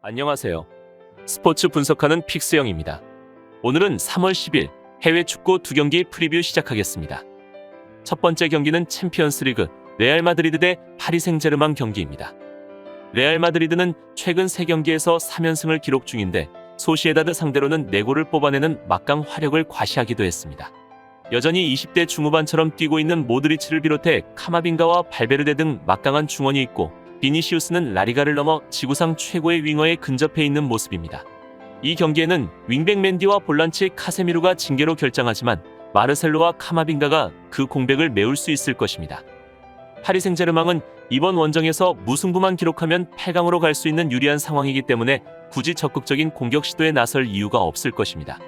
안녕하세요. 스포츠 분석하는 픽스영입니다. 오늘은 3월 10일 해외 축구 두 경기 프리뷰 시작하겠습니다. 첫 번째 경기는 챔피언스리그 레알 마드리드 대 파리 생제르맹 경기입니다. 레알 마드리드는 최근 3경기에서 3연승을 기록 중인데 소시에다드 상대로는 4골을 뽑아내는 막강 화력을 과시하기도 했습니다. 여전히 20대 중후반처럼 뛰고 있는 모드리치를 비롯해 카마빙가와 발베르데 등 막강한 중원이 있고 비니시우스는 라리가를 넘어 지구상 최고의 윙어에 근접해 있는 모습입니다. 이 경기에는 윙백 맨디와 볼란치 카세미루가 징계로 결장하지만 마르셀로와 카마빙가가 그 공백을 메울 수 있을 것입니다. 파리 생제르맹은 이번 원정에서 무승부만 기록하면 8강으로 갈 수 있는 유리한 상황이기 때문에 굳이 적극적인 공격 시도에 나설 이유가 없을 것입니다.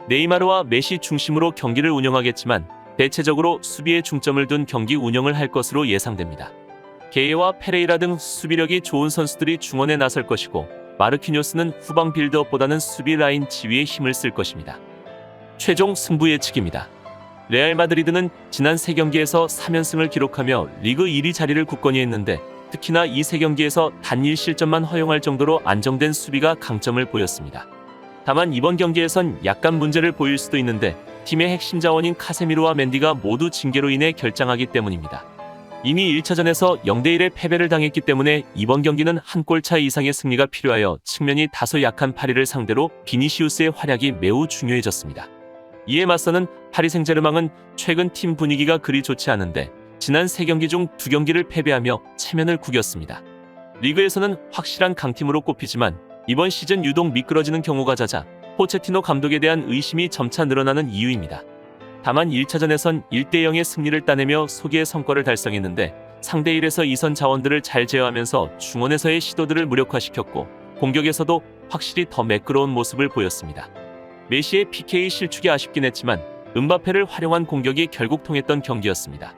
네이마르와 메시 중심으로 경기를 운영하겠지만 대체적으로 수비에 중점을 둔 경기 운영을 할 것으로 예상됩니다. 게이와 페레이라 등 수비력이 좋은 선수들이 중원에 나설 것이고 마르키뇨스는 후방 빌드업보다는 수비 라인 지휘에 힘을 쓸 것입니다. 최종 승부 예측입니다. 레알 마드리드는 지난 3경기에서 3연승을 기록하며 리그 1위 자리를 굳건히 했는데 특히나 이 3경기에서 단 1실점만 허용할 정도로 안정된 수비가 강점을 보였습니다. 다만 이번 경기에선 약간 문제를 보일 수도 있는데 팀의 핵심 자원인 카세미루와 맨디가 모두 징계로 인해 결장하기 때문입니다. 이미 1차전에서 0대1의 패배를 당했기 때문에 이번 경기는 한 골 차 이상의 승리가 필요하여 측면이 다소 약한 파리를 상대로 비니시우스의 활약이 매우 중요해졌습니다. 이에 맞서는 파리 생제르맹은 최근 팀 분위기가 그리 좋지 않은데 지난 3경기 중 2경기를 패배하며 체면을 구겼습니다. 리그에서는 확실한 강팀으로 꼽히지만 이번 시즌 유독 미끄러지는 경우가 잦아 포체티노 감독에 대한 의심이 점차 늘어나는 이유입니다. 다만 1차전에선 1대0의 승리를 따내며 소기의 성과를 달성했는데 상대 1에서 2선 자원들을 잘 제어하면서 중원에서의 시도들을 무력화시켰고 공격에서도 확실히 더 매끄러운 모습을 보였습니다. 메시의 PK 실축이 아쉽긴 했지만 음바페를 활용한 공격이 결국 통했던 경기였습니다.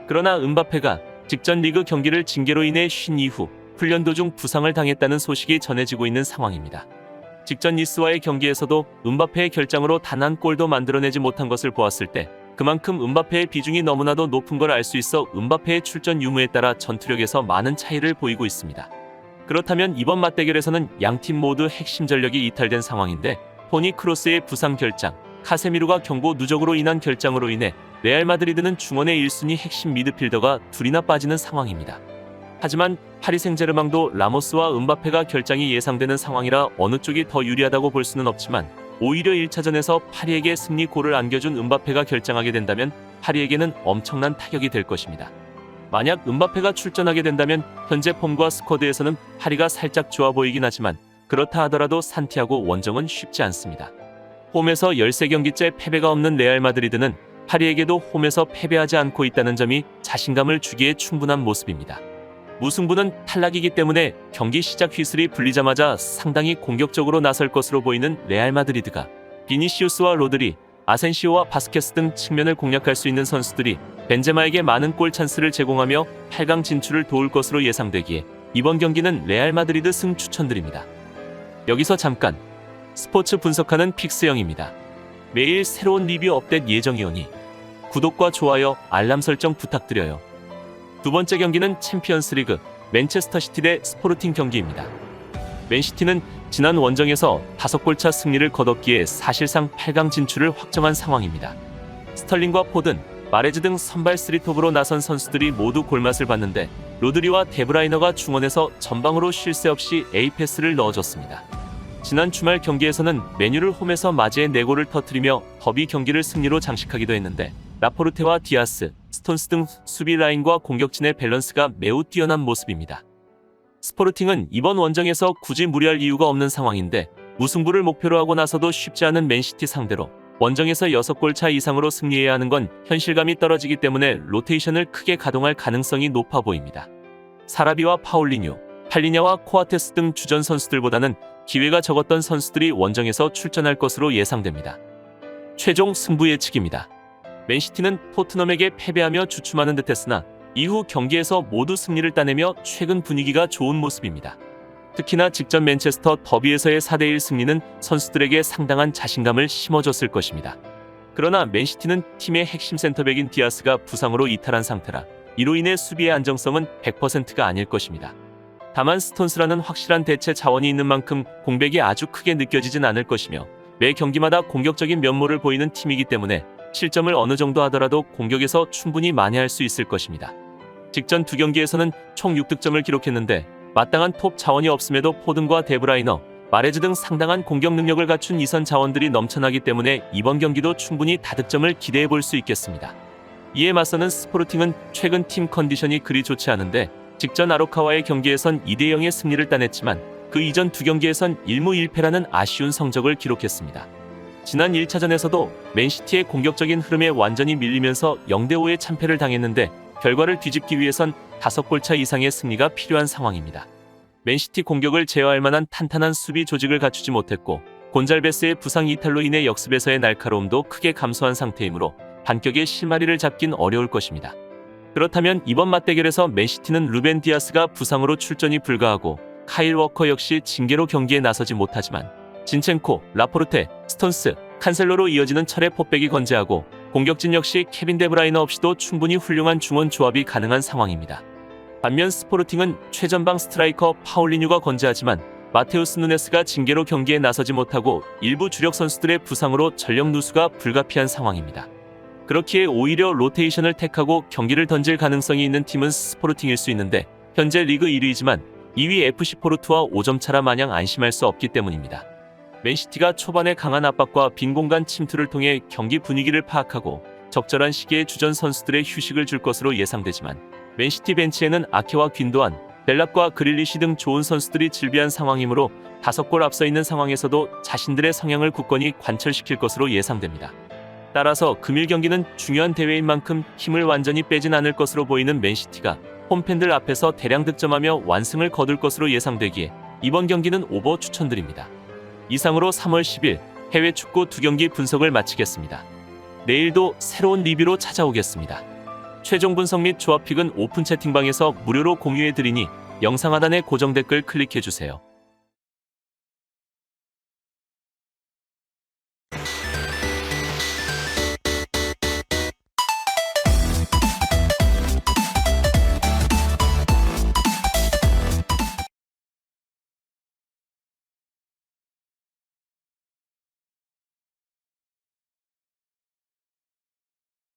그러나 음바페가 직전 리그 경기를 징계로 인해 쉰 이후 훈련 도중 부상을 당했다는 소식이 전해지고 있는 상황입니다. 직전 니스와의 경기에서도 음바페의 결장으로 단 한 골도 만들어내지 못한 것을 보았을 때 그만큼 음바페의 비중이 너무나도 높은 걸 알 수 있어 음바페의 출전 유무에 따라 전투력에서 많은 차이를 보이고 있습니다. 그렇다면 이번 맞대결에서는 양팀 모두 핵심 전력이 이탈된 상황인데 토니 크로스의 부상 결장, 카세미루가 경고 누적으로 인한 결장으로 인해 레알 마드리드는 중원의 1순위 핵심 미드필더가 둘이나 빠지는 상황입니다. 하지만 파리 생제르맹도 라모스와 음바페가 결장이 예상되는 상황이라 어느 쪽이 더 유리하다고 볼 수는 없지만 오히려 1차전에서 파리에게 승리골을 안겨준 음바페가 결장하게 된다면 파리에게는 엄청난 타격이 될 것입니다. 만약 음바페가 출전하게 된다면 현재 폼과 스쿼드에서는 파리가 살짝 좋아 보이긴 하지만 그렇다 하더라도 산티아고 원정은 쉽지 않습니다. 홈에서 13경기째 패배가 없는 레알 마드리드는 파리에게도 홈에서 패배하지 않고 있다는 점이 자신감을 주기에 충분한 모습입니다. 무승부는 탈락이기 때문에 경기 시작 휘슬이 불리자마자 상당히 공격적으로 나설 것으로 보이는 레알 마드리드가 비니시우스와 로드리, 아센시오와 바스케스 등 측면을 공략할 수 있는 선수들이 벤제마에게 많은 골 찬스를 제공하며 8강 진출을 도울 것으로 예상되기에 이번 경기는 레알 마드리드 승 추천드립니다. 여기서 잠깐 스포츠 분석하는 픽스영입니다. 매일 새로운 리뷰 업데이트 예정이오니 구독과 좋아요, 알람 설정 부탁드려요. 두 번째 경기는 챔피언스리그 맨체스터 시티 대 스포르팅 경기입니다. 맨시티는 지난 원정에서 5골차 승리를 거뒀기에 사실상 8강 진출을 확정한 상황입니다. 스털링과 포든, 마레즈 등 선발 3톱으로 나선 선수들이 모두 골맛을 봤는데 로드리와 데브라이너가 중원에서 전방으로 쉴 새 없이 A패스를 넣어줬습니다. 지난 주말 경기에서는 메뉴를 홈에서 맞이해 4골을 터뜨리며 더비 경기를 승리로 장식하기도 했는데 라포르테와 디아스, 스톤스 등 수비 라인과 공격진의 밸런스가 매우 뛰어난 모습입니다. 스포르팅은 이번 원정에서 굳이 무리할 이유가 없는 상황인데 무승부를 목표로 하고 나서도 쉽지 않은 맨시티 상대로 원정에서 6골 차 이상으로 승리해야 하는 건 현실감이 떨어지기 때문에 로테이션을 크게 가동할 가능성이 높아 보입니다. 사라비와 파울리뉴, 팔리냐와 코아테스 등 주전 선수들보다는 기회가 적었던 선수들이 원정에서 출전할 것으로 예상됩니다. 최종 승부 예측입니다. 맨시티는 토트넘에게 패배하며 주춤하는 듯했으나 이후 경기에서 모두 승리를 따내며 최근 분위기가 좋은 모습입니다. 특히나 직전 맨체스터 더비에서의 4대1 승리는 선수들에게 상당한 자신감을 심어줬을 것입니다. 그러나 맨시티는 팀의 핵심 센터백인 디아스가 부상으로 이탈한 상태라 이로 인해 수비의 안정성은 100%가 아닐 것입니다. 다만 스톤스라는 확실한 대체 자원이 있는 만큼 공백이 아주 크게 느껴지진 않을 것이며 매 경기마다 공격적인 면모를 보이는 팀이기 때문에 실점을 어느 정도 하더라도 공격에서 충분히 만회할 수 있을 것입니다. 직전 두 경기에서는 총 6득점을 기록했는데 마땅한 톱 자원이 없음에도 포든과 데브라이너, 마레즈 등 상당한 공격 능력을 갖춘 이선 자원들이 넘쳐나기 때문에 이번 경기도 충분히 다득점을 기대해 볼 수 있겠습니다. 이에 맞서는 스포르팅은 최근 팀 컨디션이 그리 좋지 않은데 직전 아로카와의 경기에선 2대0의 승리를 따냈지만 그 이전 두 경기에선 1무 1패라는 아쉬운 성적을 기록했습니다. 지난 1차전에서도 맨시티의 공격적인 흐름에 완전히 밀리면서 0대5의 참패를 당했는데 결과를 뒤집기 위해선 5골차 이상의 승리가 필요한 상황입니다. 맨시티 공격을 제어할 만한 탄탄한 수비 조직을 갖추지 못했고 곤잘베스의 부상 이탈로 인해 역습에서의 날카로움도 크게 감소한 상태이므로 반격의 실마리를 잡긴 어려울 것입니다. 그렇다면 이번 맞대결에서 맨시티는 루벤 디아스가 부상으로 출전이 불가하고 카일 워커 역시 징계로 경기에 나서지 못하지만 진첸코, 라포르테, 스톤스, 칸셀로로 이어지는 철의 포백이 건재하고 공격진 역시 케빈 데브라이너 없이도 충분히 훌륭한 중원 조합이 가능한 상황입니다. 반면 스포르팅은 최전방 스트라이커 파울리뉴가 건재하지만 마테우스 누네스가 징계로 경기에 나서지 못하고 일부 주력 선수들의 부상으로 전력 누수가 불가피한 상황입니다. 그렇기에 오히려 로테이션을 택하고 경기를 던질 가능성이 있는 팀은 스포르팅일 수 있는데 현재 리그 1위이지만 2위 FC 포르투와 5점 차라 마냥 안심할 수 없기 때문입니다. 맨시티가 초반에 강한 압박과 빈 공간 침투를 통해 경기 분위기를 파악하고 적절한 시기에 주전 선수들의 휴식을 줄 것으로 예상되지만 맨시티 벤치에는 아케와 귄도안, 벨랍과 그릴리시 등 좋은 선수들이 질비한 상황이므로 5골 앞서 있는 상황에서도 자신들의 성향을 굳건히 관철시킬 것으로 예상됩니다. 따라서 금일 경기는 중요한 대회인 만큼 힘을 완전히 빼진 않을 것으로 보이는 맨시티가 홈팬들 앞에서 대량 득점하며 완승을 거둘 것으로 예상되기에 이번 경기는 오버 추천드립니다. 이상으로 3월 10일 해외 축구 2경기 분석을 마치겠습니다. 내일도 새로운 리뷰로 찾아오겠습니다. 최종 분석 및 조합픽은 오픈 채팅방에서 무료로 공유해드리니 영상 하단의 고정 댓글 클릭해주세요.